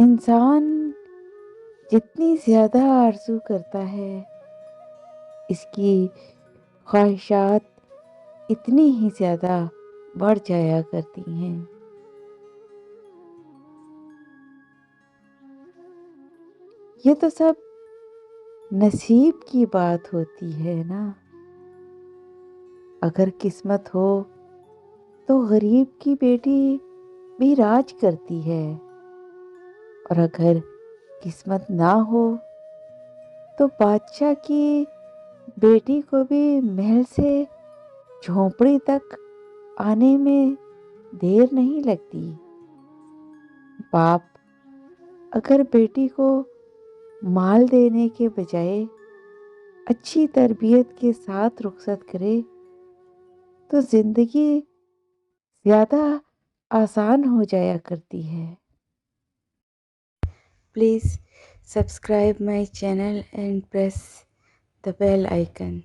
انسان جتنی زیادہ آرزو کرتا ہے اس کی خواہشات اتنی ہی زیادہ بڑھ جایا کرتی ہیں۔ یہ تو سب نصیب کی بات ہوتی ہے نا۔ اگر قسمت ہو تو غریب کی بیٹی بھی راج کرتی ہے، اور اگر قسمت نہ ہو تو بادشاہ کی بیٹی کو بھی محل سے جھونپڑی تک آنے میں دیر نہیں لگتی۔ باپ اگر بیٹی کو مال دینے کے بجائے اچھی تربیت کے ساتھ رخصت کرے تو زندگی زیادہ آسان ہو جایا کرتی ہے۔ Please subscribe my channel and press the bell icon.